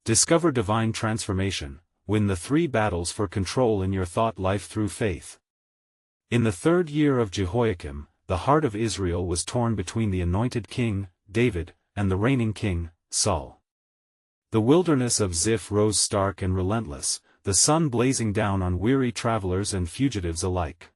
Discover divine transformation. Win the 3 battles for control in your thought life through faith. In the 3rd year of Jehoiakim, the heart of Israel was torn between the anointed king, David, and the reigning king, Saul. The wilderness of Ziph rose stark and relentless, the sun blazing down on weary travelers and fugitives alike.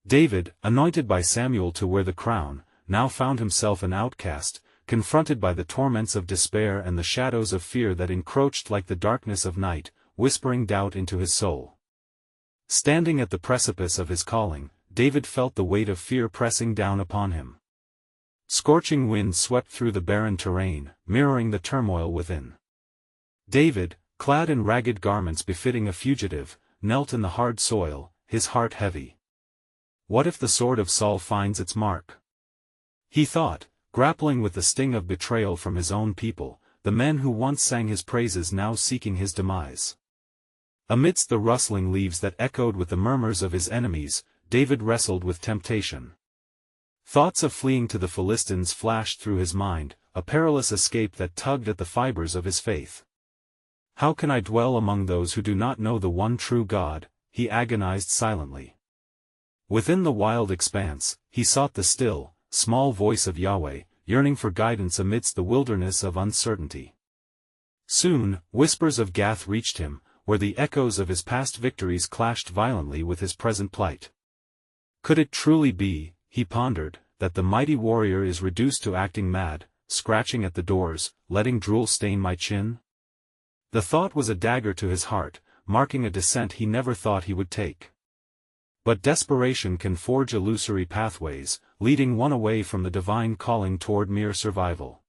David, anointed by Samuel to wear the crown, now found himself an outcast, confronted by the torments of despair and the shadows of fear that encroached like the darkness of night, whispering doubt into his soul. Standing at the precipice of his calling, David felt the weight of fear pressing down upon him. Scorching winds swept through the barren terrain, mirroring the turmoil within. David, clad in ragged garments befitting a fugitive, knelt in the hard soil, his heart heavy. What if the sword of Saul finds its mark? He thought, grappling with the sting of betrayal from his own people, the men who once sang his praises now seeking his demise. Amidst the rustling leaves that echoed with the murmurs of his enemies, David wrestled with temptation. Thoughts of fleeing to the Philistines flashed through his mind, a perilous escape that tugged at the fibers of his faith. How can I dwell among those who do not know the one true God? He agonized silently. Within the wild expanse, he sought the still, small voice of Yahweh, yearning for guidance amidst the wilderness of uncertainty. Soon, whispers of Gath reached him, where the echoes of his past victories clashed violently with his present plight. Could it truly be, he pondered, that the mighty warrior is reduced to acting mad, scratching at the doors, letting drool stain my chin? The thought was a dagger to his heart, marking a descent he never thought he would take. But desperation can forge illusory pathways, leading one away from the divine calling toward mere survival.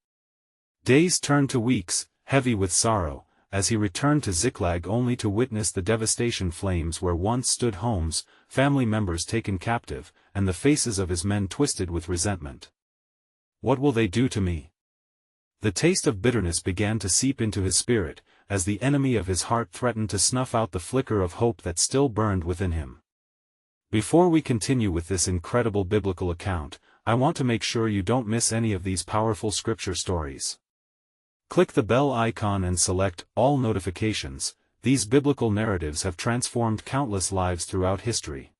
Days turned to weeks, heavy with sorrow, as he returned to Ziklag only to witness the devastation flames where once stood homes, family members taken captive, and the faces of his men twisted with resentment. What will they do to me? The taste of bitterness began to seep into his spirit, as the enemy of his heart threatened to snuff out the flicker of hope that still burned within him. Before we continue with this incredible biblical account, I want to make sure you don't miss any of these powerful scripture stories. Click the bell icon and select All Notifications. These biblical narratives have transformed countless lives throughout history.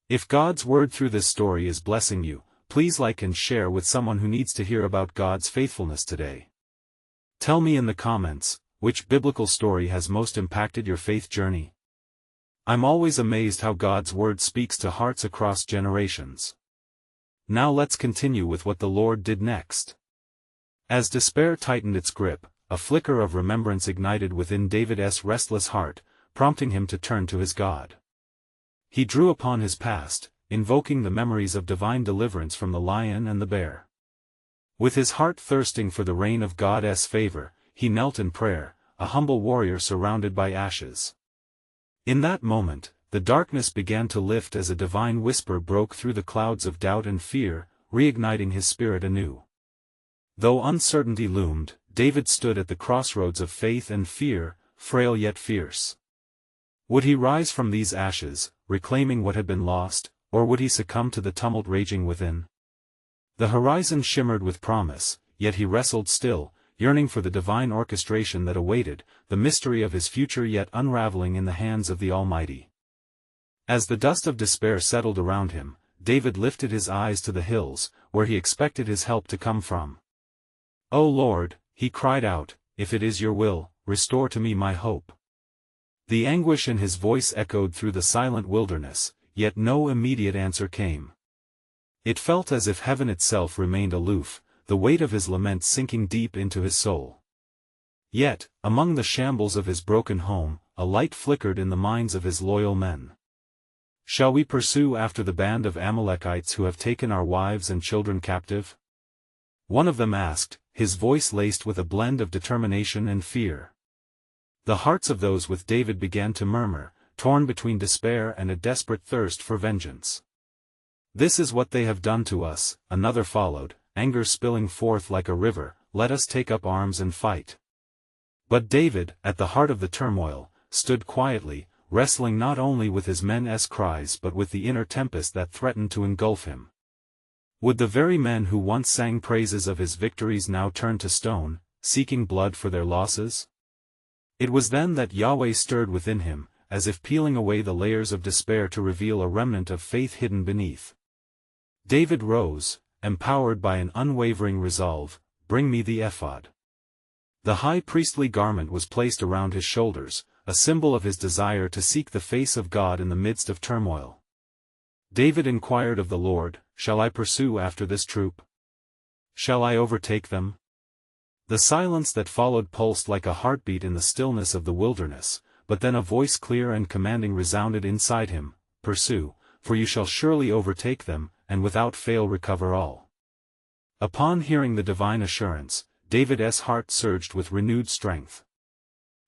If God's word through this story is blessing you, please like and share with someone who needs to hear about God's faithfulness today. Tell me in the comments, which biblical story has most impacted your faith journey? I'm always amazed how God's word speaks to hearts across generations. Now let's continue with what the Lord did next. As despair tightened its grip, a flicker of remembrance ignited within David's restless heart, prompting him to turn to his God. He drew upon his past, invoking the memories of divine deliverance from the lion and the bear. With his heart thirsting for the reign of God's favor, he knelt in prayer, a humble warrior surrounded by ashes. In that moment, the darkness began to lift as a divine whisper broke through the clouds of doubt and fear, reigniting his spirit anew. Though uncertainty loomed, David stood at the crossroads of faith and fear, frail yet fierce. Would he rise from these ashes, reclaiming what had been lost, or would he succumb to the tumult raging within? The horizon shimmered with promise, yet he wrestled still, yearning for the divine orchestration that awaited, the mystery of his future yet unraveling in the hands of the Almighty. As the dust of despair settled around him, David lifted his eyes to the hills, where he expected his help to come from. "O Lord," he cried out, "if it is your will, restore to me my hope." The anguish in his voice echoed through the silent wilderness, yet no immediate answer came. It felt as if heaven itself remained aloof, the weight of his lament sinking deep into his soul. Yet, among the shambles of his broken home, a light flickered in the minds of his loyal men. "Shall we pursue after the band of Amalekites who have taken our wives and children captive?" one of them asked, his voice laced with a blend of determination and fear. The hearts of those with David began to murmur, torn between despair and a desperate thirst for vengeance. "This is what they have done to us," another followed, anger spilling forth like a river, "let us take up arms and fight." But David, at the heart of the turmoil, stood quietly, wrestling not only with his men's cries but with the inner tempest that threatened to engulf him. Would the very men who once sang praises of his victories now turn to stone, seeking blood for their losses? It was then that Yahweh stirred within him, as if peeling away the layers of despair to reveal a remnant of faith hidden beneath. David rose, empowered by an unwavering resolve, "Bring me the ephod." The high priestly garment was placed around his shoulders, a symbol of his desire to seek the face of God in the midst of turmoil. David inquired of the Lord, "Shall I pursue after this troop? Shall I overtake them?" The silence that followed pulsed like a heartbeat in the stillness of the wilderness, but then a voice clear and commanding resounded inside him, "Pursue, for you shall surely overtake them, and without fail recover all." Upon hearing the divine assurance, David's heart surged with renewed strength.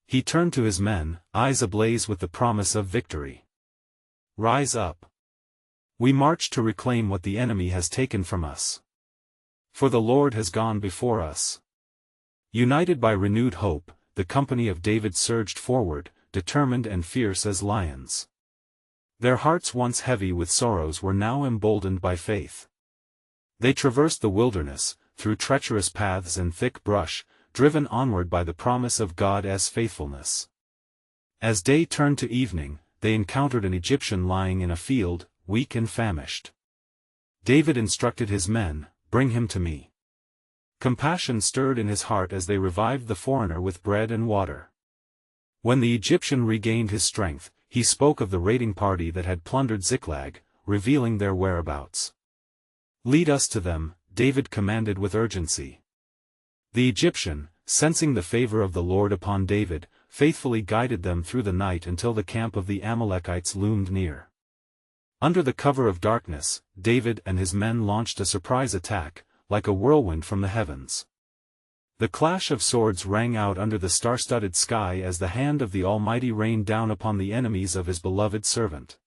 He turned to his men, eyes ablaze with the promise of victory. "Rise up. We march to reclaim what the enemy has taken from us. For the Lord has gone before us." United by renewed hope, the company of David surged forward, determined and fierce as lions. Their hearts once heavy with sorrows were now emboldened by faith. They traversed the wilderness, through treacherous paths and thick brush, driven onward by the promise of God's faithfulness. As day turned to evening, they encountered an Egyptian lying in a field, weak and famished. David instructed his men, "Bring him to me." Compassion stirred in his heart as they revived the foreigner with bread and water. When the Egyptian regained his strength, he spoke of the raiding party that had plundered Ziklag, revealing their whereabouts. "Lead us to them," David commanded with urgency. The Egyptian, sensing the favor of the Lord upon David, faithfully guided them through the night until the camp of the Amalekites loomed near. Under the cover of darkness, David and his men launched a surprise attack, like a whirlwind from the heavens. The clash of swords rang out under the star-studded sky as the hand of the Almighty rained down upon the enemies of his beloved servant.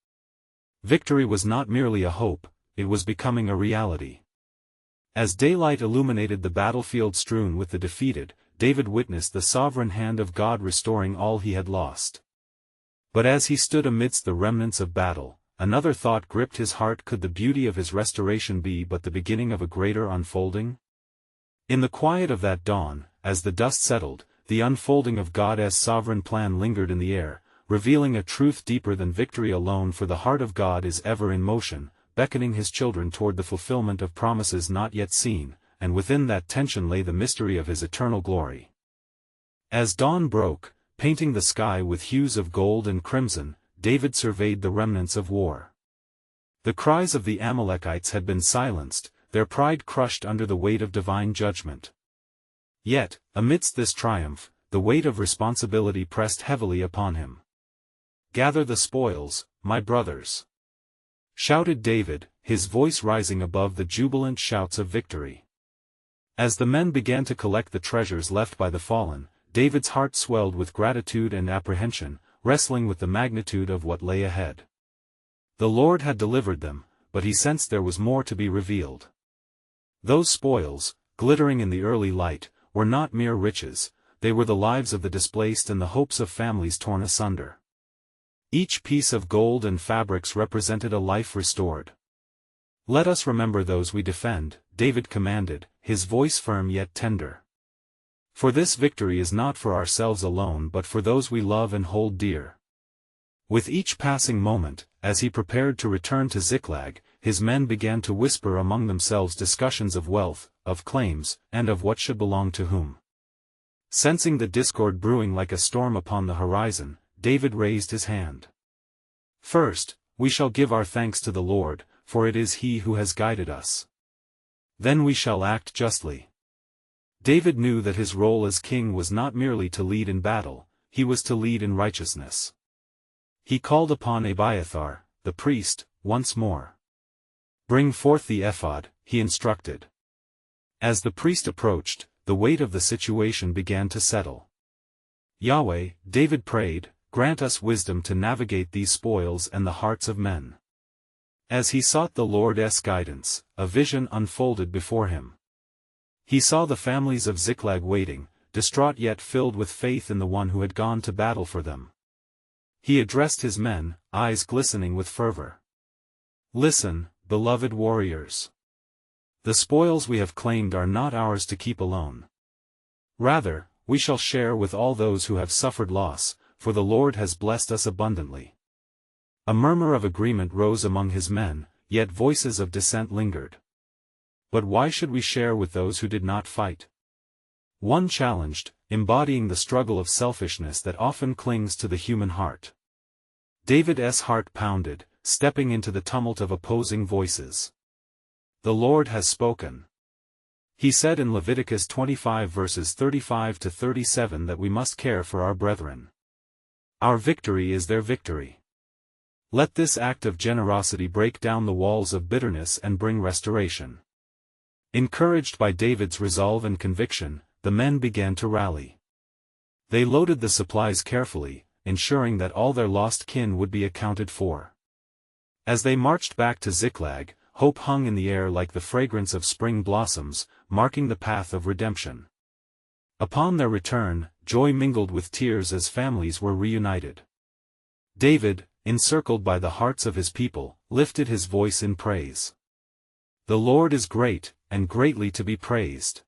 Victory was not merely a hope, it was becoming a reality. As daylight illuminated the battlefield strewn with the defeated, David witnessed the sovereign hand of God restoring all he had lost. But as he stood amidst the remnants of battle, another thought gripped his heart: could the beauty of his restoration be but the beginning of a greater unfolding? In the quiet of that dawn, as the dust settled, the unfolding of God's sovereign plan lingered in the air, revealing a truth deeper than victory alone, for the heart of God is ever in motion, beckoning his children toward the fulfillment of promises not yet seen, and within that tension lay the mystery of his eternal glory. As dawn broke, painting the sky with hues of gold and crimson, David surveyed the remnants of war. The cries of the Amalekites had been silenced, their pride crushed under the weight of divine judgment. Yet, amidst this triumph, the weight of responsibility pressed heavily upon him. "Gather the spoils, my brothers!" shouted David, his voice rising above the jubilant shouts of victory. As the men began to collect the treasures left by the fallen, David's heart swelled with gratitude and apprehension, wrestling with the magnitude of what lay ahead. The Lord had delivered them, but he sensed there was more to be revealed. Those spoils, glittering in the early light, were not mere riches, they were the lives of the displaced and the hopes of families torn asunder. Each piece of gold and fabrics represented a life restored. "Let us remember those we defend," David commanded, his voice firm yet tender. "For this victory is not for ourselves alone but for those we love and hold dear." With each passing moment, as he prepared to return to Ziklag, his men began to whisper among themselves discussions of wealth, of claims, and of what should belong to whom. Sensing the discord brewing like a storm upon the horizon, David raised his hand. "First, we shall give our thanks to the Lord, for it is He who has guided us. Then we shall act justly." David knew that his role as king was not merely to lead in battle, he was to lead in righteousness. He called upon Abiathar, the priest, once more. "Bring forth the ephod," he instructed. As the priest approached, the weight of the situation began to settle. "Yahweh," David prayed, "grant us wisdom to navigate these spoils and the hearts of men." As he sought the Lord's guidance, a vision unfolded before him. He saw the families of Ziklag waiting, distraught yet filled with faith in the one who had gone to battle for them. He addressed his men, eyes glistening with fervor. "Listen, beloved warriors. The spoils we have claimed are not ours to keep alone. Rather, we shall share with all those who have suffered loss, for the Lord has blessed us abundantly." A murmur of agreement rose among his men, yet voices of dissent lingered. "But why should we share with those who did not fight?" One challenged, embodying the struggle of selfishness that often clings to the human heart. David's heart pounded, stepping into the tumult of opposing voices. "The Lord has spoken," he said in Leviticus 25 verses 35 to 37, that we must care for our brethren. Our victory is their victory. Let this act of generosity break down the walls of bitterness and bring restoration. Encouraged by David's resolve and conviction, the men began to rally. They loaded the supplies carefully, ensuring that all their lost kin would be accounted for. As they marched back to Ziklag, hope hung in the air like the fragrance of spring blossoms, marking the path of redemption. Upon their return, joy mingled with tears as families were reunited. David, encircled by the hearts of his people, lifted his voice in praise. "The Lord is great, and greatly to be praised.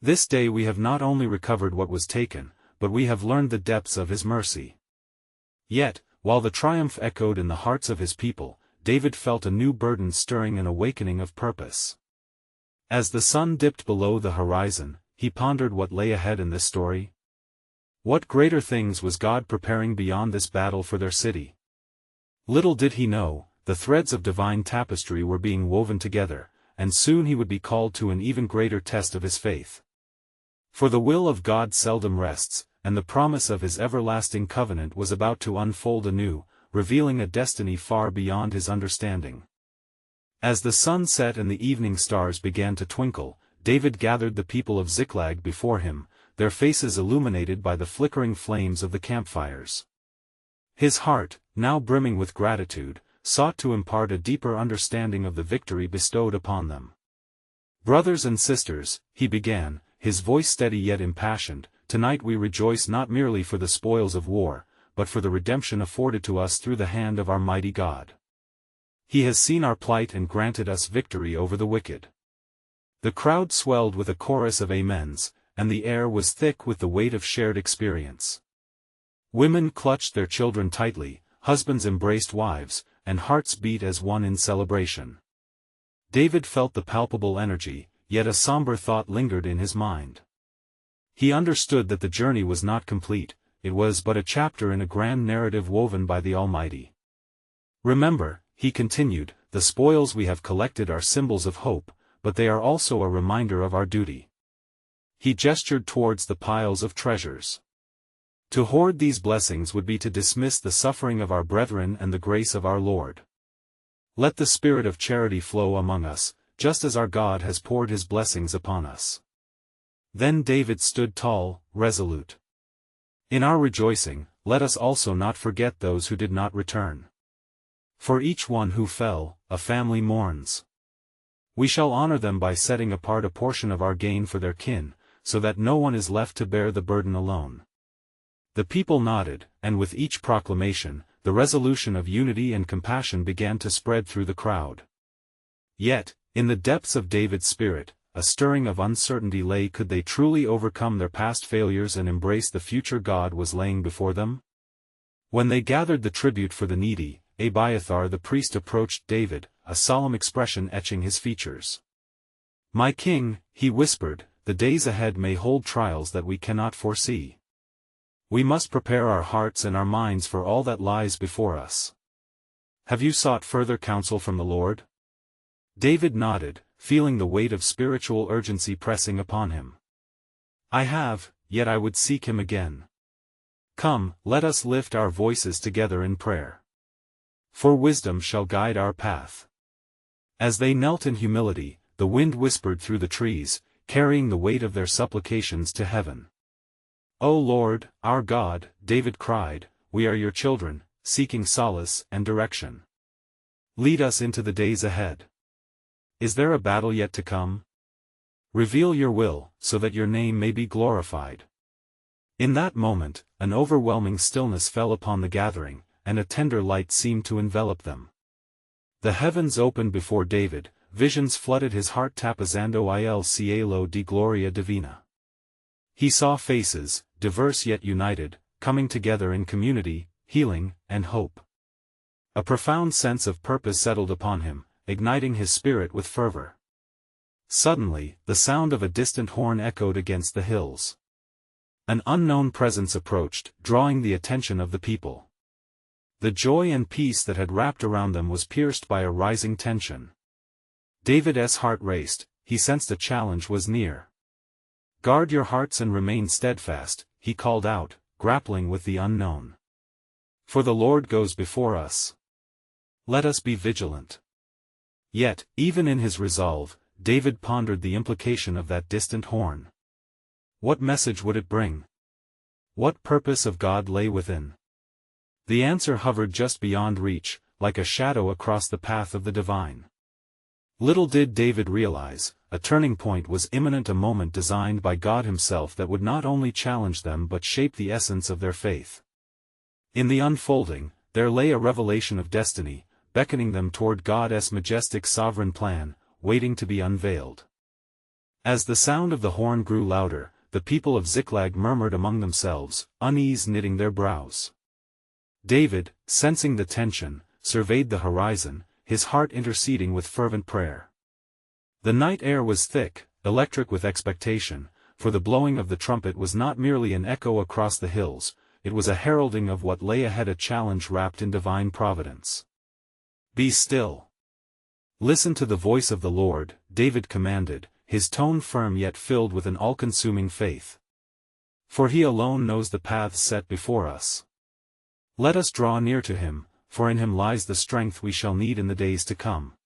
This day we have not only recovered what was taken, but we have learned the depths of his mercy." Yet, while the triumph echoed in the hearts of his people, David felt a new burden stirring an awakening of purpose. As the sun dipped below the horizon, he pondered what lay ahead in this story. What greater things was God preparing beyond this battle for their city? Little did he know, the threads of divine tapestry were being woven together, and soon he would be called to an even greater test of his faith. For the will of God seldom rests, and the promise of his everlasting covenant was about to unfold anew, revealing a destiny far beyond his understanding. As the sun set and the evening stars began to twinkle, David gathered the people of Ziklag before him, their faces illuminated by the flickering flames of the campfires. His heart, now brimming with gratitude, sought to impart a deeper understanding of the victory bestowed upon them. "Brothers and sisters," he began, his voice steady yet impassioned, "tonight we rejoice not merely for the spoils of war, but for the redemption afforded to us through the hand of our mighty God. He has seen our plight and granted us victory over the wicked." The crowd swelled with a chorus of amens, and the air was thick with the weight of shared experience. Women clutched their children tightly, husbands embraced wives, and hearts beat as one in celebration. David felt the palpable energy, yet a somber thought lingered in his mind. He understood that the journey was not complete, it was but a chapter in a grand narrative woven by the Almighty. "Remember," he continued, "the spoils we have collected are symbols of hope, but they are also a reminder of our duty." He gestured towards the piles of treasures. "To hoard these blessings would be to dismiss the suffering of our brethren and the grace of our Lord. Let the spirit of charity flow among us, just as our God has poured his blessings upon us." Then David stood tall, resolute. "In our rejoicing, let us also not forget those who did not return. For each one who fell, a family mourns. We shall honor them by setting apart a portion of our gain for their kin, so that no one is left to bear the burden alone." The people nodded, and with each proclamation, the resolution of unity and compassion began to spread through the crowd. Yet, in the depths of David's spirit, a stirring of uncertainty lay. Could they truly overcome their past failures and embrace the future God was laying before them? When they gathered the tribute for the needy, Abiathar the priest approached David, a solemn expression etching his features. "My king," he whispered, "the days ahead may hold trials that we cannot foresee. We must prepare our hearts and our minds for all that lies before us. Have you sought further counsel from the Lord?" David nodded, feeling the weight of spiritual urgency pressing upon him. "I have, yet I would seek him again. Come, let us lift our voices together in prayer. For wisdom shall guide our path." As they knelt in humility, the wind whispered through the trees, carrying the weight of their supplications to heaven. "O Lord, our God," David cried, "we are your children, seeking solace and direction. Lead us into the days ahead. Is there a battle yet to come? Reveal your will, so that your name may be glorified." In that moment, an overwhelming stillness fell upon the gathering, and a tender light seemed to envelop them. The heavens opened before David, visions flooded his heart, tapizando il cielo di gloria divina. He saw faces, diverse yet united, coming together in community, healing, and hope. A profound sense of purpose settled upon him, igniting his spirit with fervor. Suddenly, the sound of a distant horn echoed against the hills. An unknown presence approached, drawing the attention of the people. The joy and peace that had wrapped around them was pierced by a rising tension. David's heart raced, he sensed a challenge was near. "Guard your hearts and remain steadfast," he called out, grappling with the unknown. "For the Lord goes before us. Let us be vigilant." Yet, even in his resolve, David pondered the implication of that distant horn. What message would it bring? What purpose of God lay within? The answer hovered just beyond reach, like a shadow across the path of the divine. Little did David realize, a turning point was imminent, a moment designed by God himself that would not only challenge them but shape the essence of their faith. In the unfolding, there lay a revelation of destiny, beckoning them toward God's majestic sovereign plan, waiting to be unveiled. As the sound of the horn grew louder, the people of Ziklag murmured among themselves, unease knitting their brows. David, sensing the tension, surveyed the horizon, his heart interceding with fervent prayer. The night air was thick, electric with expectation, for the blowing of the trumpet was not merely an echo across the hills, it was a heralding of what lay ahead, a challenge wrapped in divine providence. "Be still. Listen to the voice of the Lord," David commanded, his tone firm yet filled with an all-consuming faith. "For he alone knows the paths set before us. Let us draw near to him, for in him lies the strength we shall need in the days to come."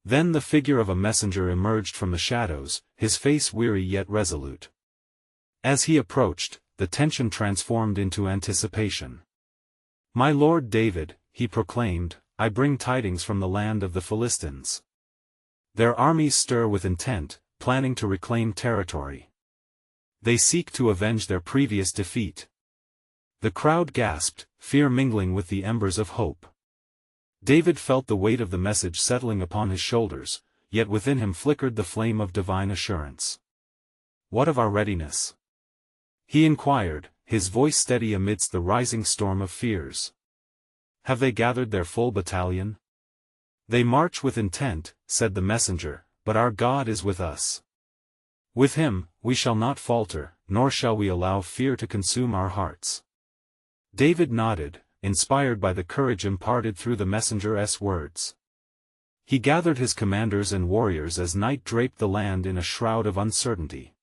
Then the figure of a messenger emerged from the shadows, his face weary yet resolute. As he approached, the tension transformed into anticipation. "My lord David," he proclaimed, "I bring tidings from the land of the Philistines. Their armies stir with intent, planning to reclaim territory. They seek to avenge their previous defeat." The crowd gasped, fear mingling with the embers of hope. David felt the weight of the message settling upon his shoulders, yet within him flickered the flame of divine assurance. "What of our readiness?" he inquired, his voice steady amidst the rising storm of fears. "Have they gathered their full battalion?" "They march with intent," said the messenger, "but our God is with us. With him, we shall not falter, nor shall we allow fear to consume our hearts." David nodded, inspired by the courage imparted through the messenger's words. He gathered his commanders and warriors as night draped the land in a shroud of uncertainty.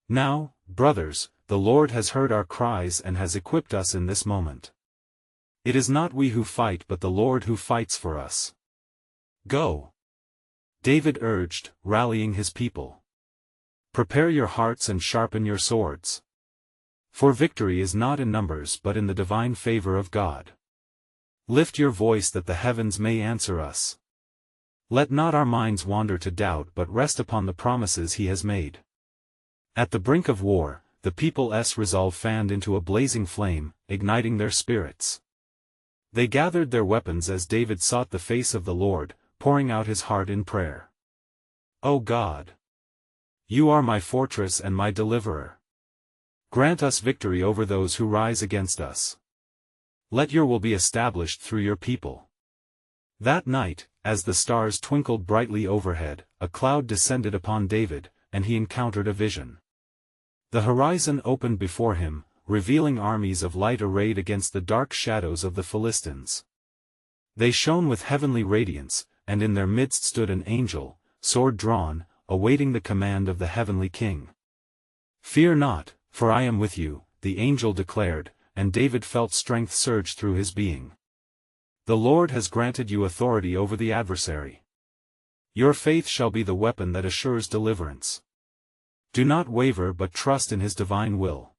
"Now, brothers, the Lord has heard our cries and has equipped us in this moment. It is not we who fight but the Lord who fights for us. Go!" David urged, rallying his people. "Prepare your hearts and sharpen your swords. For victory is not in numbers but in the divine favor of God. Lift your voice that the heavens may answer us. Let not our minds wander to doubt but rest upon the promises he has made." At the brink of war, the people's resolve fanned into a blazing flame, igniting their spirits. They gathered their weapons as David sought the face of the Lord, pouring out his heart in prayer. "O God! You are my fortress and my deliverer. Grant us victory over those who rise against us. Let your will be established through your people." That night, as the stars twinkled brightly overhead, a cloud descended upon David, and he encountered a vision. The horizon opened before him, revealing armies of light arrayed against the dark shadows of the Philistines. They shone with heavenly radiance, and in their midst stood an angel, sword drawn, awaiting the command of the heavenly King. "Fear not, for I am with you," the angel declared, and David felt strength surge through his being. "The Lord has granted you authority over the adversary. Your faith shall be the weapon that assures deliverance. Do not waver but trust in his divine will."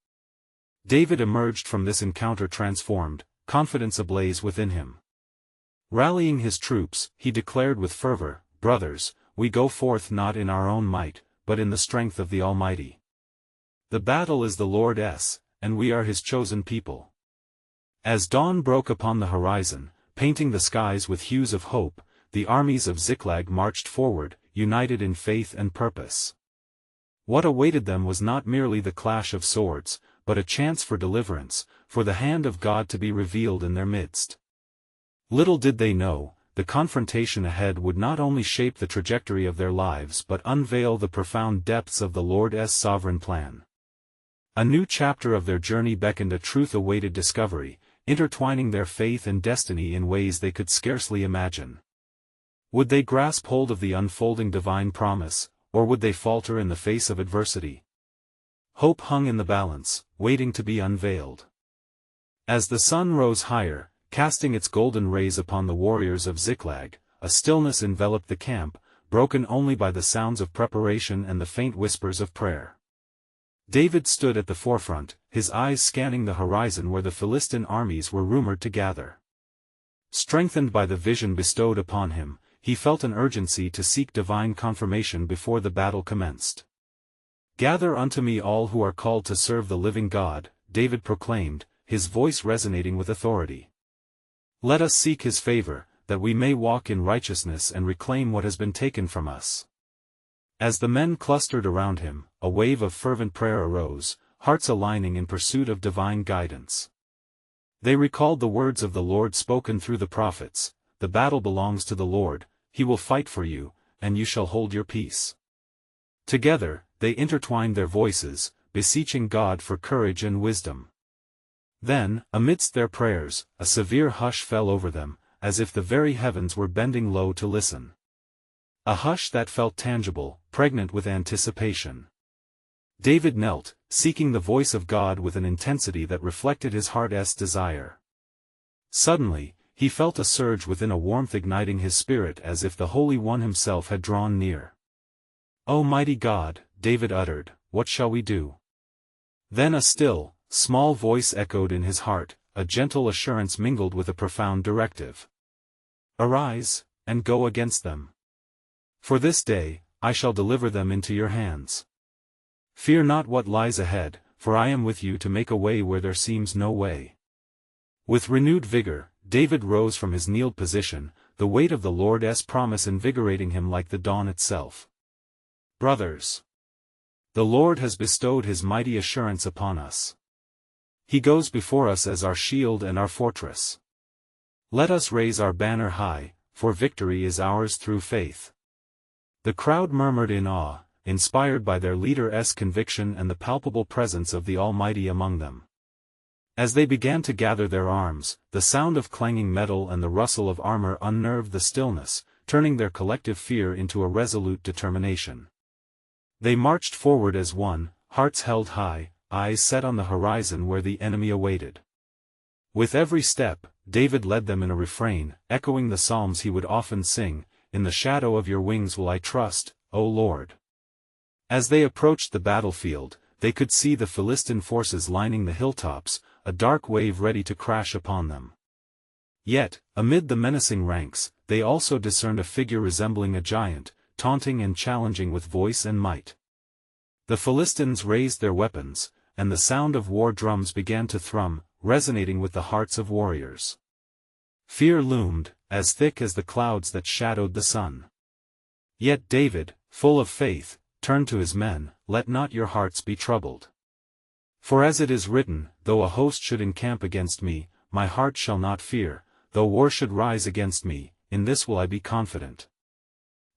David emerged from this encounter transformed, confidence ablaze within him. Rallying his troops, he declared with fervor, "Brothers, we go forth not in our own might, but in the strength of the Almighty. The battle is the Lord's, and we are his chosen people." As dawn broke upon the horizon, painting the skies with hues of hope, the armies of Ziklag marched forward, united in faith and purpose. What awaited them was not merely the clash of swords, but a chance for deliverance, for the hand of God to be revealed in their midst. Little did they know, the confrontation ahead would not only shape the trajectory of their lives but unveil the profound depths of the Lord's sovereign plan. A new chapter of their journey beckoned, a truth-awaited discovery, intertwining their faith and destiny in ways they could scarcely imagine. Would they grasp hold of the unfolding divine promise, or would they falter in the face of adversity? Hope hung in the balance, waiting to be unveiled. As the sun rose higher, casting its golden rays upon the warriors of Ziklag, a stillness enveloped the camp, broken only by the sounds of preparation and the faint whispers of prayer. David stood at the forefront, his eyes scanning the horizon where the Philistine armies were rumored to gather. Strengthened by the vision bestowed upon him, he felt an urgency to seek divine confirmation before the battle commenced. "Gather unto me all who are called to serve the living God," David proclaimed, his voice resonating with authority. "Let us seek his favor, that we may walk in righteousness and reclaim what has been taken from us." As the men clustered around him, a wave of fervent prayer arose, hearts aligning in pursuit of divine guidance. They recalled the words of the Lord spoken through the prophets, "The battle belongs to the Lord, he will fight for you, and you shall hold your peace." Together, they intertwined their voices, beseeching God for courage and wisdom. Then, amidst their prayers, a severe hush fell over them, as if the very heavens were bending low to listen. A hush that felt tangible, pregnant with anticipation. David knelt, seeking the voice of God with an intensity that reflected his heart's desire. Suddenly, he felt a surge within, a warmth igniting his spirit as if the Holy One himself had drawn near. "O mighty God," David uttered, "what shall we do?" Then a still, small voice echoed in his heart, a gentle assurance mingled with a profound directive. "Arise, and go against them. For this day, I shall deliver them into your hands. Fear not what lies ahead, for I am with you to make a way where there seems no way." With renewed vigor, David rose from his kneeled position, the weight of the Lord's promise invigorating him like the dawn itself. "Brothers, the Lord has bestowed his mighty assurance upon us. He goes before us as our shield and our fortress. Let us raise our banner high, for victory is ours through faith." The crowd murmured in awe, inspired by their leader's conviction and the palpable presence of the Almighty among them. As they began to gather their arms, the sound of clanging metal and the rustle of armor unnerved the stillness, turning their collective fear into a resolute determination. They marched forward as one, hearts held high, eyes set on the horizon where the enemy awaited. With every step, David led them in a refrain, echoing the psalms he would often sing, "In the shadow of your wings will I trust, O Lord." As they approached the battlefield, they could see the Philistine forces lining the hilltops, a dark wave ready to crash upon them. Yet, amid the menacing ranks, they also discerned a figure resembling a giant, taunting and challenging with voice and might. The Philistines raised their weapons, and the sound of war drums began to thrum, resonating with the hearts of warriors. Fear loomed, as thick as the clouds that shadowed the sun. Yet David, full of faith, turned to his men, "Let not your hearts be troubled. For as it is written, though a host should encamp against me, my heart shall not fear, though war should rise against me, in this will I be confident."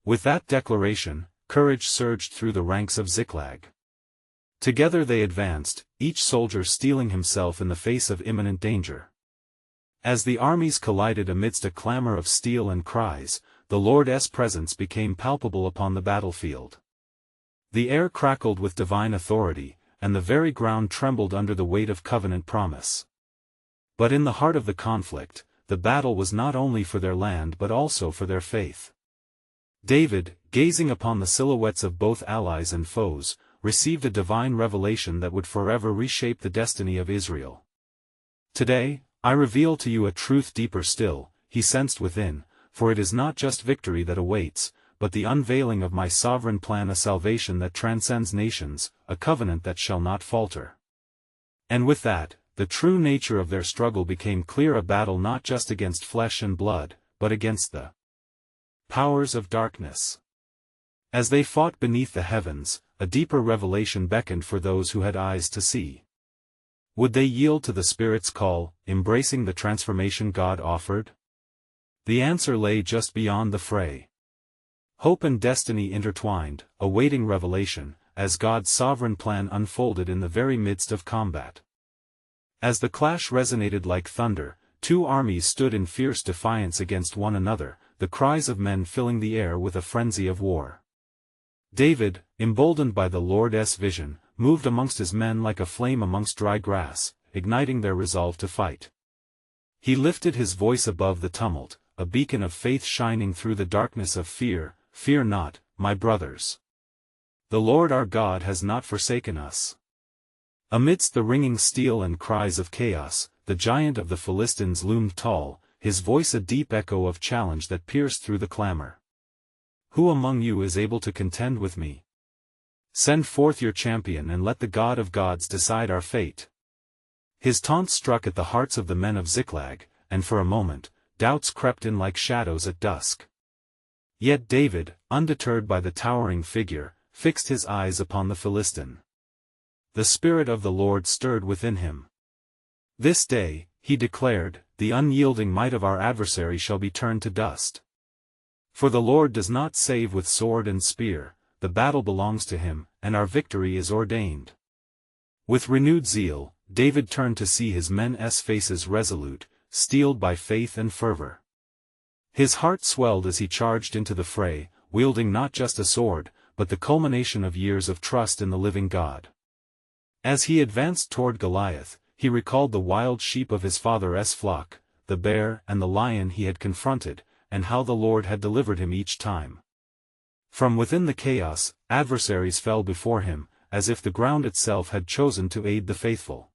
With that declaration, courage surged through the ranks of Ziklag. Together they advanced, each soldier steeling himself in the face of imminent danger. As the armies collided amidst a clamor of steel and cries, the Lord's presence became palpable upon the battlefield. The air crackled with divine authority, and the very ground trembled under the weight of covenant promise. But in the heart of the conflict, the battle was not only for their land but also for their faith. David, gazing upon the silhouettes of both allies and foes, received a divine revelation that would forever reshape the destiny of Israel. "Today, I reveal to you a truth deeper still," he sensed within, "for it is not just victory that awaits, but the unveiling of my sovereign plan, a salvation that transcends nations, a covenant that shall not falter." And with that, the true nature of their struggle became clear, a battle not just against flesh and blood, but against the powers of darkness. As they fought beneath the heavens, a deeper revelation beckoned for those who had eyes to see. Would they yield to the Spirit's call, embracing the transformation God offered? The answer lay just beyond the fray. Hope and destiny intertwined, awaiting revelation, as God's sovereign plan unfolded in the very midst of combat. As the clash resonated like thunder, two armies stood in fierce defiance against one another, the cries of men filling the air with a frenzy of war. David, emboldened by the Lord's vision, moved amongst his men like a flame amongst dry grass, igniting their resolve to fight. He lifted his voice above the tumult, a beacon of faith shining through the darkness of fear. Fear not, my brothers. The Lord our God has not forsaken us. Amidst the ringing steel and cries of chaos, the giant of the Philistines loomed tall, his voice a deep echo of challenge that pierced through the clamor. Who among you is able to contend with me? Send forth your champion and let the God of gods decide our fate. His taunt struck at the hearts of the men of Ziklag, and for a moment, doubts crept in like shadows at dusk. Yet David, undeterred by the towering figure, fixed his eyes upon the Philistine. The Spirit of the Lord stirred within him. This day, he declared, the unyielding might of our adversary shall be turned to dust. For the Lord does not save with sword and spear, the battle belongs to him, and our victory is ordained. With renewed zeal, David turned to see his men's faces resolute, steeled by faith and fervor. His heart swelled as he charged into the fray, wielding not just a sword, but the culmination of years of trust in the living God. As he advanced toward Goliath, he recalled the wild sheep of his father's flock, the bear and the lion he had confronted, and how the Lord had delivered him each time. From within the chaos, adversaries fell before him, as if the ground itself had chosen to aid the faithful.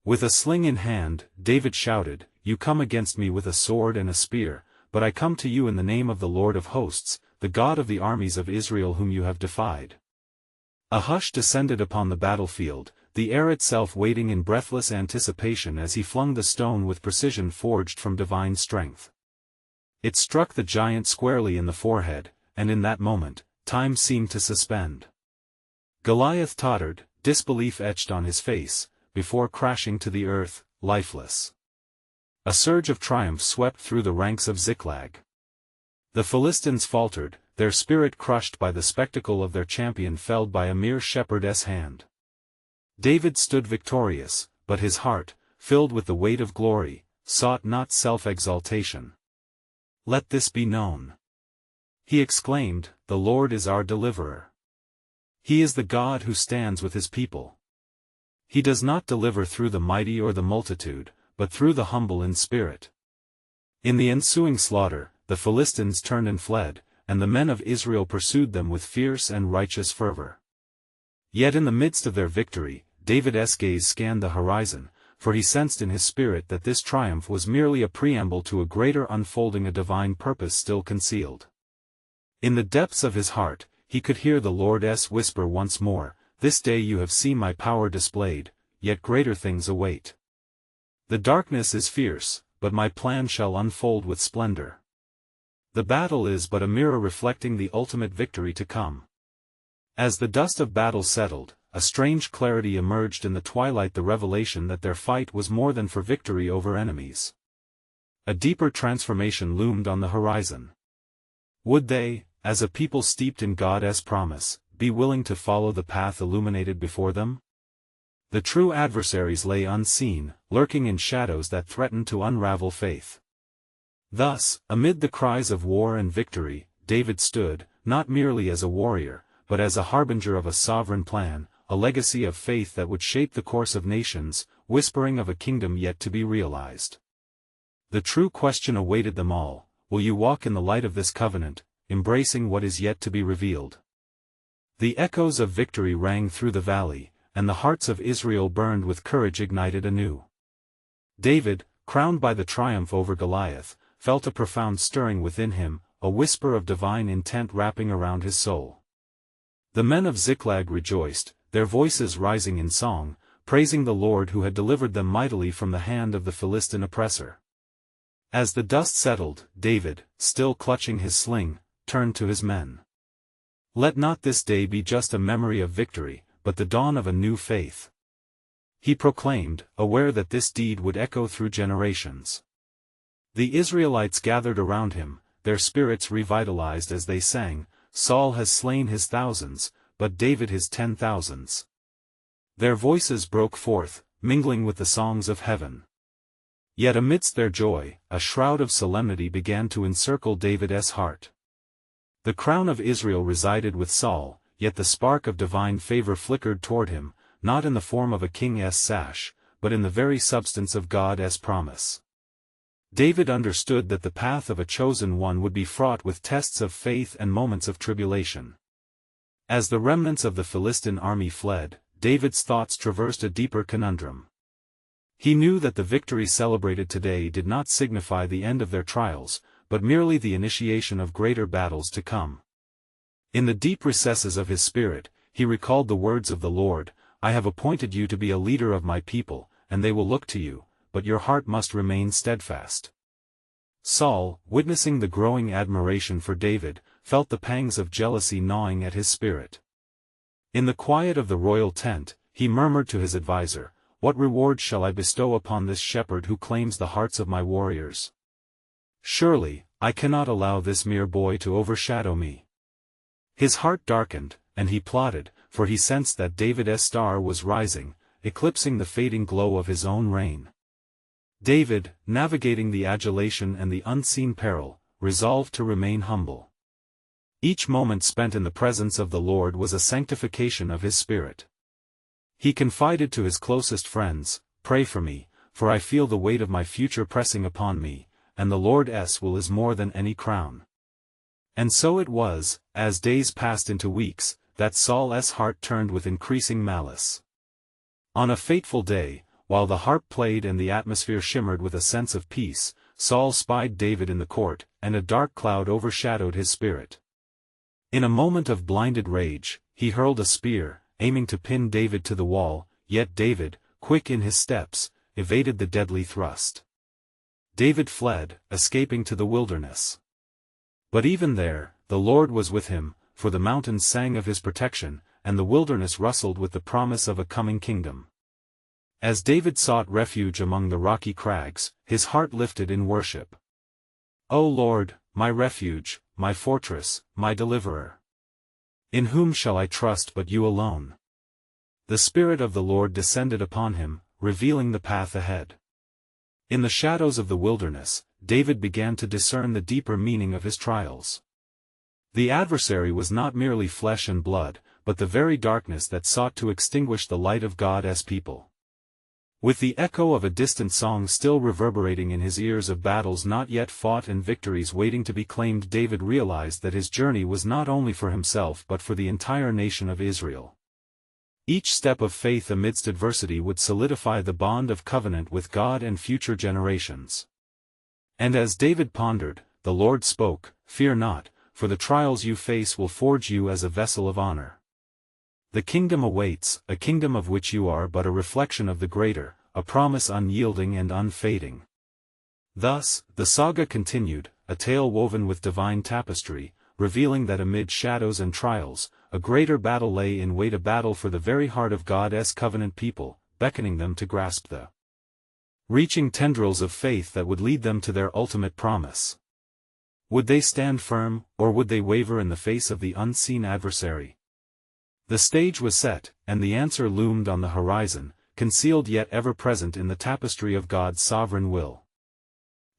With a sling in hand, David shouted, "You come against me with a sword and a spear, but I come to you in the name of the Lord of hosts, the God of the armies of Israel whom you have defied." A hush descended upon the battlefield, the air itself waiting in breathless anticipation as he flung the stone with precision forged from divine strength. It struck the giant squarely in the forehead, and in that moment, time seemed to suspend. Goliath tottered, disbelief etched on his face, before crashing to the earth, lifeless. A surge of triumph swept through the ranks of Ziklag. The Philistines faltered, their spirit crushed by the spectacle of their champion felled by a mere shepherd's hand. David stood victorious, but his heart, filled with the weight of glory, sought not self-exaltation. "Let this be known," he exclaimed, "the Lord is our deliverer. He is the God who stands with his people. He does not deliver through the mighty or the multitude, but through the humble in spirit." In the ensuing slaughter, the Philistines turned and fled, and the men of Israel pursued them with fierce and righteous fervor. Yet in the midst of their victory, David's gaze scanned the horizon, for he sensed in his spirit that this triumph was merely a preamble to a greater unfolding, a divine purpose still concealed. In the depths of his heart, he could hear the Lord's whisper once more, "This day you have seen my power displayed, yet greater things await. The darkness is fierce, but my plan shall unfold with splendor. The battle is but a mirror reflecting the ultimate victory to come." As the dust of battle settled, a strange clarity emerged in the twilight, the revelation that their fight was more than for victory over enemies. A deeper transformation loomed on the horizon. Would they, as a people steeped in God's promise, be willing to follow the path illuminated before them? The true adversaries lay unseen, lurking in shadows that threatened to unravel faith. Thus, amid the cries of war and victory, David stood, not merely as a warrior, but as a harbinger of a sovereign plan, a legacy of faith that would shape the course of nations, whispering of a kingdom yet to be realized. The true question awaited them all: will you walk in the light of this covenant, embracing what is yet to be revealed? The echoes of victory rang through the valley, and the hearts of Israel burned with courage ignited anew. David, crowned by the triumph over Goliath, felt a profound stirring within him, a whisper of divine intent wrapping around his soul. The men of Ziklag rejoiced, their voices rising in song, praising the Lord who had delivered them mightily from the hand of the Philistine oppressor. As the dust settled, David, still clutching his sling, turned to his men. Let not this day be just a memory of victory, but the dawn of a new faith. He proclaimed, aware that this deed would echo through generations. The Israelites gathered around him, their spirits revitalized as they sang, Saul has slain his thousands, but David his 10,000s. Their voices broke forth, mingling with the songs of heaven. Yet amidst their joy, a shroud of solemnity began to encircle David's heart. The crown of Israel resided with Saul, yet the spark of divine favor flickered toward him, not in the form of a king's sash, but in the very substance of God's promise. David understood that the path of a chosen one would be fraught with tests of faith and moments of tribulation. As the remnants of the Philistine army fled, David's thoughts traversed a deeper conundrum. He knew that the victory celebrated today did not signify the end of their trials, but merely the initiation of greater battles to come. In the deep recesses of his spirit, he recalled the words of the Lord, I have appointed you to be a leader of my people, and they will look to you, but your heart must remain steadfast. Saul, witnessing the growing admiration for David, felt the pangs of jealousy gnawing at his spirit. In the quiet of the royal tent, he murmured to his adviser, What reward shall I bestow upon this shepherd who claims the hearts of my warriors? Surely, I cannot allow this mere boy to overshadow me. His heart darkened, and he plotted, for he sensed that David's star was rising, eclipsing the fading glow of his own reign. David, navigating the adulation and the unseen peril, resolved to remain humble. Each moment spent in the presence of the Lord was a sanctification of his spirit. He confided to his closest friends, Pray for me, for I feel the weight of my future pressing upon me, and the Lord's will is more than any crown. And so it was, as days passed into weeks, that Saul's heart turned with increasing malice. On a fateful day, while the harp played and the atmosphere shimmered with a sense of peace, Saul spied David in the court, and a dark cloud overshadowed his spirit. In a moment of blinded rage, he hurled a spear, aiming to pin David to the wall, yet David, quick in his steps, evaded the deadly thrust. David fled, escaping to the wilderness. But even there, the Lord was with him, for the mountains sang of his protection, and the wilderness rustled with the promise of a coming kingdom. As David sought refuge among the rocky crags, his heart lifted in worship. O Lord, my refuge, my fortress, my deliverer. In whom shall I trust but you alone? The Spirit of the Lord descended upon him, revealing the path ahead. In the shadows of the wilderness, David began to discern the deeper meaning of his trials. The adversary was not merely flesh and blood, but the very darkness that sought to extinguish the light of God's people. With the echo of a distant song still reverberating in his ears of battles not yet fought and victories waiting to be claimed, David realized that his journey was not only for himself but for the entire nation of Israel. Each step of faith amidst adversity would solidify the bond of covenant with God and future generations. And as David pondered, the Lord spoke, Fear not, for the trials you face will forge you as a vessel of honor. The kingdom awaits, a kingdom of which you are but a reflection of the greater, a promise unyielding and unfading. Thus, the saga continued, a tale woven with divine tapestry, revealing that amid shadows and trials, a greater battle lay in wait, a battle for the very heart of God's covenant people, beckoning them to grasp the reaching tendrils of faith that would lead them to their ultimate promise. Would they stand firm, or would they waver in the face of the unseen adversary? The stage was set, and the answer loomed on the horizon, concealed yet ever present in the tapestry of God's sovereign will.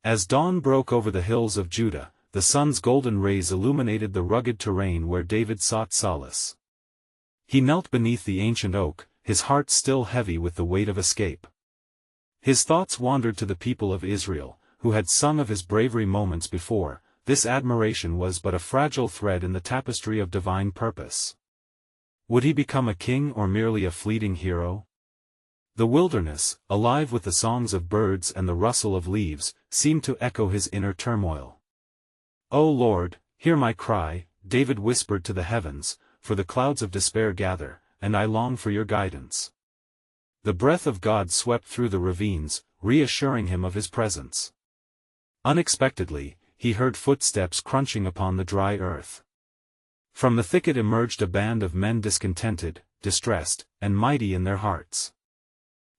As dawn broke over the hills of Judah, the sun's golden rays illuminated the rugged terrain where David sought solace. He knelt beneath the ancient oak, his heart still heavy with the weight of escape. His thoughts wandered to the people of Israel, who had sung of his bravery moments before. This admiration was but a fragile thread in the tapestry of divine purpose. Would he become a king or merely a fleeting hero? The wilderness, alive with the songs of birds and the rustle of leaves, seemed to echo his inner turmoil. O Lord, hear my cry, David whispered to the heavens, for the clouds of despair gather, and I long for your guidance. The breath of God swept through the ravines, reassuring him of his presence. Unexpectedly, he heard footsteps crunching upon the dry earth. From the thicket emerged a band of men discontented, distressed, and mighty in their hearts.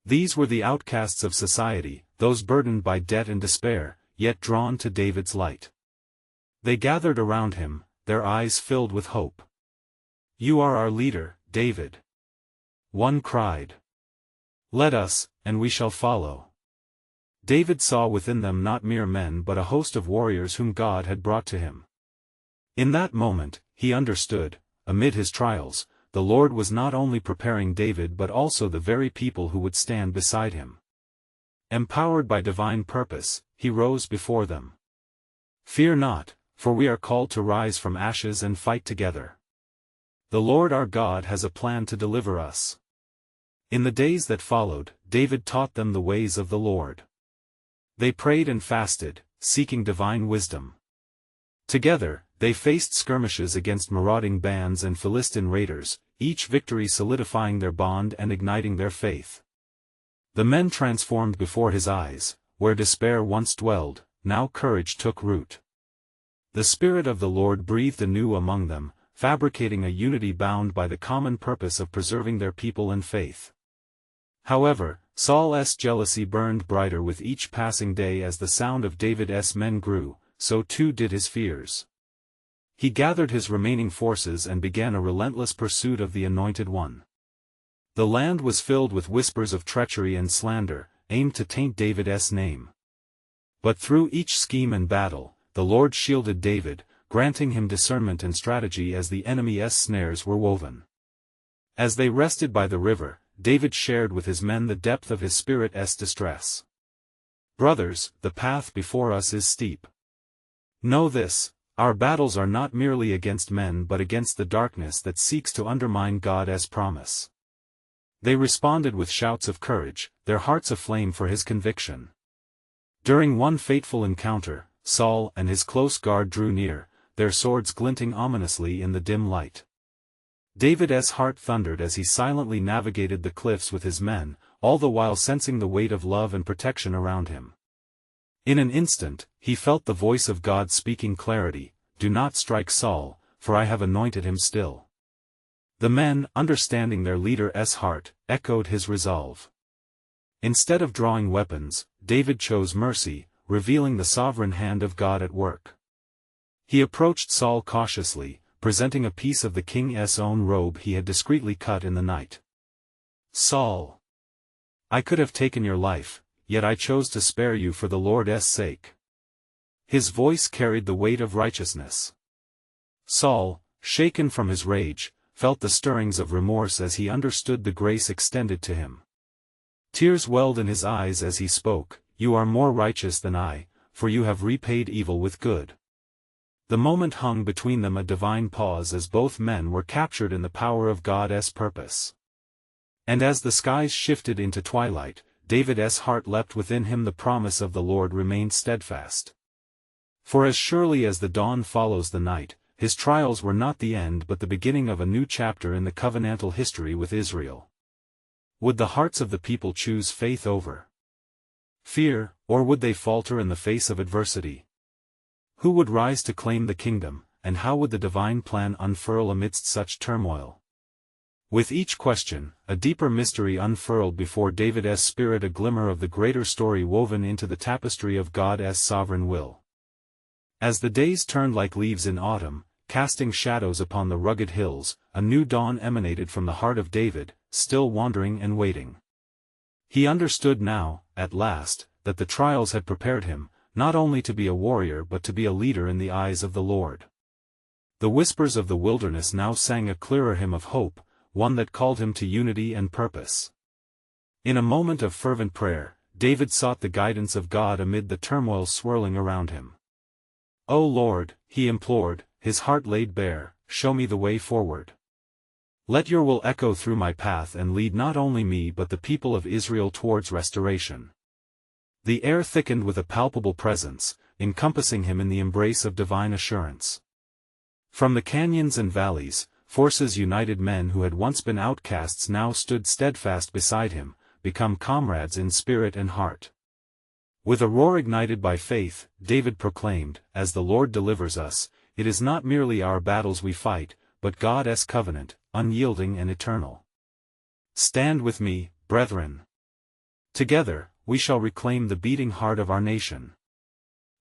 These were the outcasts of society, those burdened by debt and despair, yet drawn to David's light. They gathered around him, their eyes filled with hope. "You are our leader, David," one cried. "Let us, and we shall follow." David saw within them not mere men but a host of warriors whom God had brought to him. In that moment, he understood, amid his trials, the Lord was not only preparing David but also the very people who would stand beside him. Empowered by divine purpose, he rose before them. "Fear not, for we are called to rise from ashes and fight together. The Lord our God has a plan to deliver us." In the days that followed, David taught them the ways of the Lord. They prayed and fasted, seeking divine wisdom. Together, they faced skirmishes against marauding bands and Philistine raiders, each victory solidifying their bond and igniting their faith. The men transformed before his eyes, where despair once dwelled, now courage took root. The Spirit of the Lord breathed anew among them, fabricating a unity bound by the common purpose of preserving their people and faith. However, Saul's jealousy burned brighter with each passing day as the sound of David's men grew, so too did his fears. He gathered his remaining forces and began a relentless pursuit of the Anointed One. The land was filled with whispers of treachery and slander, aimed to taint David's name. But through each scheme and battle, the Lord shielded David, granting him discernment and strategy as the enemy's snares were woven. As they rested by the river, David shared with his men the depth of his spirit's distress. "Brothers, the path before us is steep. Know this, our battles are not merely against men but against the darkness that seeks to undermine God's promise." They responded with shouts of courage, their hearts aflame for his conviction. During one fateful encounter, Saul and his close guard drew near, their swords glinting ominously in the dim light. David's heart thundered as he silently navigated the cliffs with his men, all the while sensing the weight of love and protection around him. In an instant, he felt the voice of God speaking clarity, "Do not strike Saul, for I have anointed him still." The men, understanding their leader's heart, echoed his resolve. Instead of drawing weapons, David chose mercy, revealing the sovereign hand of God at work. He approached Saul cautiously, presenting a piece of the king's own robe he had discreetly cut in the night. "Saul, I could have taken your life, yet I chose to spare you for the Lord's sake." His voice carried the weight of righteousness. Saul, shaken from his rage, felt the stirrings of remorse as he understood the grace extended to him. Tears welled in his eyes as he spoke, "You are more righteous than I, for you have repaid evil with good." The moment hung between them a divine pause as both men were captured in the power of God's purpose. And as the skies shifted into twilight, David's heart leapt within him. The promise of the Lord remained steadfast. For as surely as the dawn follows the night, his trials were not the end but the beginning of a new chapter in the covenantal history with Israel. Would the hearts of the people choose faith over fear, or would they falter in the face of adversity? Who would rise to claim the kingdom, and how would the divine plan unfurl amidst such turmoil? With each question, a deeper mystery unfurled before David's spirit, a glimmer of the greater story woven into the tapestry of God's sovereign will. As the days turned like leaves in autumn, casting shadows upon the rugged hills, a new dawn emanated from the heart of David, still wandering and waiting. He understood now, at last, that the trials had prepared him, not only to be a warrior but to be a leader in the eyes of the Lord. The whispers of the wilderness now sang a clearer hymn of hope, one that called him to unity and purpose. In a moment of fervent prayer, David sought the guidance of God amid the turmoil swirling around him. "O Lord," he implored, his heart laid bare, "show me the way forward. Let your will echo through my path and lead not only me but the people of Israel towards restoration." The air thickened with a palpable presence, encompassing him in the embrace of divine assurance. From the canyons and valleys, forces united. Men who had once been outcasts now stood steadfast beside him, become comrades in spirit and heart. With a roar ignited by faith, David proclaimed, "As the Lord delivers us, it is not merely our battles we fight, but God's covenant, unyielding and eternal. Stand with me, brethren. Together, we shall reclaim the beating heart of our nation.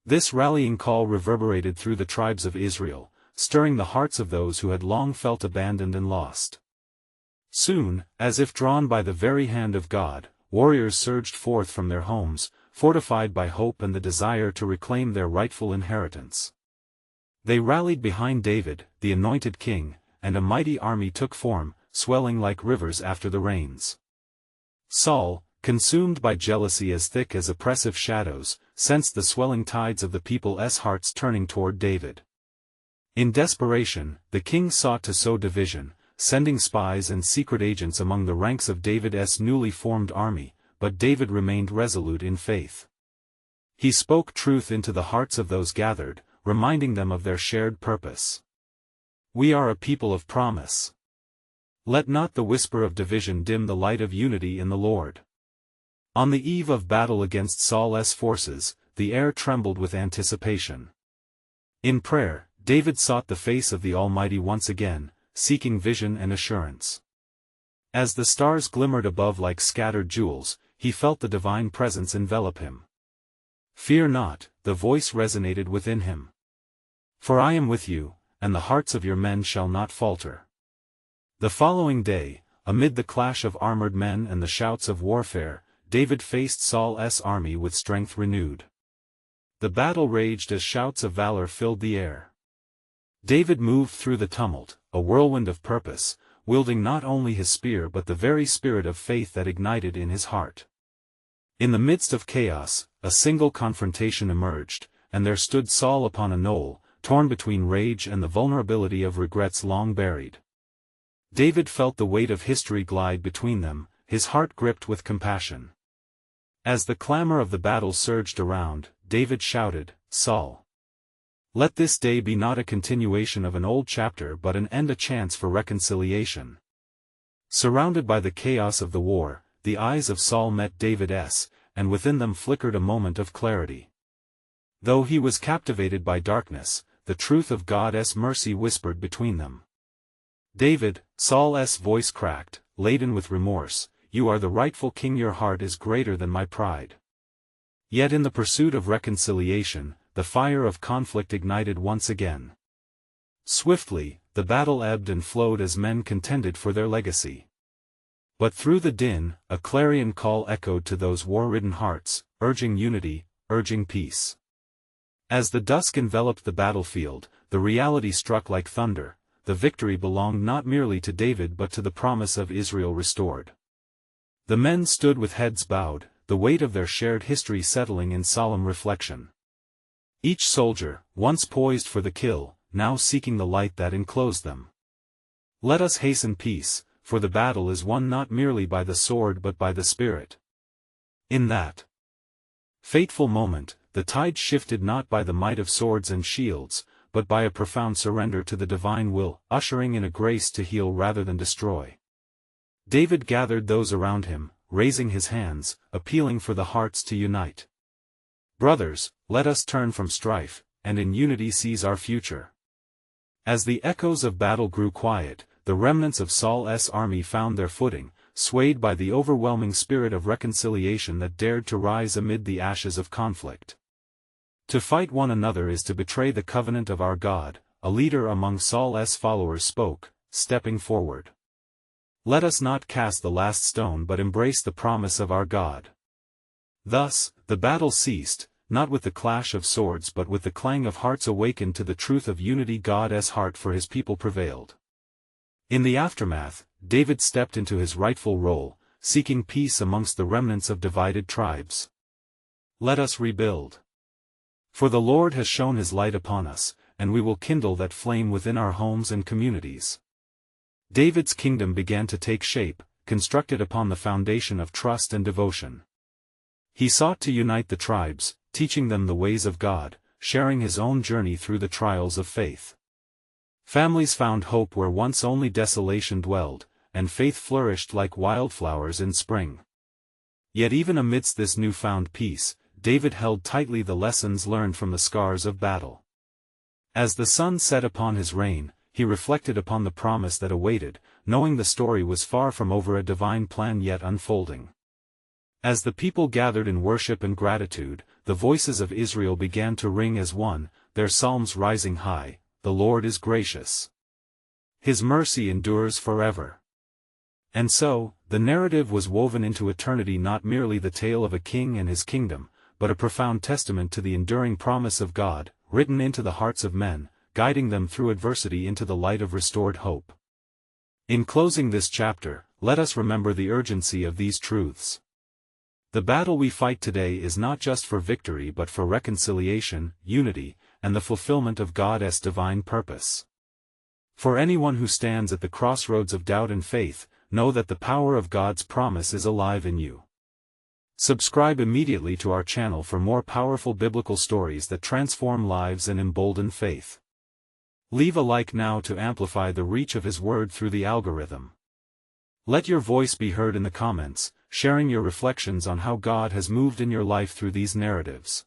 This rallying call reverberated through the tribes of Israel, stirring the hearts of those who had long felt abandoned and lost. Soon, as if drawn by the very hand of God, warriors surged forth from their homes, fortified by hope and the desire to reclaim their rightful inheritance. They rallied behind David, the anointed king, and a mighty army took form, swelling like rivers after the rains. Saul, consumed by jealousy as thick as oppressive shadows, sensed the swelling tides of the people's hearts turning toward David. In desperation, the king sought to sow division, sending spies and secret agents among the ranks of David's newly formed army, but David remained resolute in faith. He spoke truth into the hearts of those gathered, reminding them of their shared purpose. We are a people of promise. Let not the whisper of division dim the light of unity in the Lord. On the eve of battle against Saul's forces, the air trembled with anticipation. In prayer, David sought the face of the Almighty once again, seeking vision and assurance. As the stars glimmered above like scattered jewels, he felt the divine presence envelop him. Fear not, the voice resonated within him. For I am with you, and the hearts of your men shall not falter. The following day, amid the clash of armored men and the shouts of warfare, David faced Saul's army with strength renewed. The battle raged as shouts of valor filled the air. David moved through the tumult, a whirlwind of purpose, wielding not only his spear but the very spirit of faith that ignited in his heart. In the midst of chaos, a single confrontation emerged, and there stood Saul upon a knoll, torn between rage and the vulnerability of regrets long buried. David felt the weight of history glide between them, his heart gripped with compassion. As the clamor of the battle surged around, David shouted, "Saul! Let this day be not a continuation of an old chapter but an end, a chance for reconciliation." Surrounded by the chaos of the war, the eyes of Saul met David's, and within them flickered a moment of clarity. Though he was captivated by darkness, the truth of God's mercy whispered between them. "David," Saul's voice cracked, laden with remorse, "you are the rightful king. Your heart is greater than my pride." Yet in the pursuit of reconciliation, the fire of conflict ignited once again. Swiftly, the battle ebbed and flowed as men contended for their legacy. But through the din, a clarion call echoed to those war-ridden hearts, urging unity, urging peace. As the dusk enveloped the battlefield, the reality struck like thunder: the victory belonged not merely to David but to the promise of Israel restored. The men stood with heads bowed, the weight of their shared history settling in solemn reflection. Each soldier, once poised for the kill, now seeking the light that enclosed them. Let us hasten peace, for the battle is won not merely by the sword but by the Spirit. In that fateful moment, the tide shifted not by the might of swords and shields, but by a profound surrender to the divine will, ushering in a grace to heal rather than destroy. David gathered those around him, raising his hands, appealing for the hearts to unite. "Brothers, let us turn from strife, and in unity seize our future." As the echoes of battle grew quiet, the remnants of Saul's army found their footing, swayed by the overwhelming spirit of reconciliation that dared to rise amid the ashes of conflict. "To fight one another is to betray the covenant of our God," a leader among Saul's followers spoke, stepping forward. "Let us not cast the last stone but embrace the promise of our God." Thus, the battle ceased, not with the clash of swords but with the clang of hearts awakened to the truth of unity. God's heart for his people prevailed. In the aftermath, David stepped into his rightful role, seeking peace amongst the remnants of divided tribes. "Let us rebuild. For the Lord has shone his light upon us, and we will kindle that flame within our homes and communities." David's kingdom began to take shape, constructed upon the foundation of trust and devotion. He sought to unite the tribes, teaching them the ways of God, sharing his own journey through the trials of faith. Families found hope where once only desolation dwelled, and faith flourished like wildflowers in spring. Yet even amidst this newfound peace, David held tightly the lessons learned from the scars of battle. As the sun set upon his reign, he reflected upon the promise that awaited, knowing the story was far from over, a divine plan yet unfolding. As the people gathered in worship and gratitude, the voices of Israel began to ring as one, their psalms rising high, "The Lord is gracious. His mercy endures forever." And so, the narrative was woven into eternity, not merely the tale of a king and his kingdom, but a profound testament to the enduring promise of God, written into the hearts of men, guiding them through adversity into the light of restored hope. In closing this chapter, let us remember the urgency of these truths. The battle we fight today is not just for victory but for reconciliation, unity, and the fulfillment of God's divine purpose. For anyone who stands at the crossroads of doubt and faith, know that the power of God's promise is alive in you. Subscribe immediately to our channel for more powerful biblical stories that transform lives and embolden faith. Leave a like now to amplify the reach of His Word through the algorithm. Let your voice be heard in the comments, sharing your reflections on how God has moved in your life through these narratives.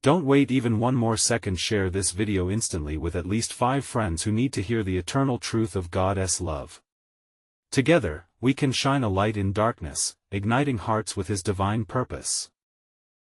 Don't wait even one more second. Share this video instantly with at least 5 friends who need to hear the eternal truth of God's love. Together, we can shine a light in darkness, igniting hearts with His divine purpose.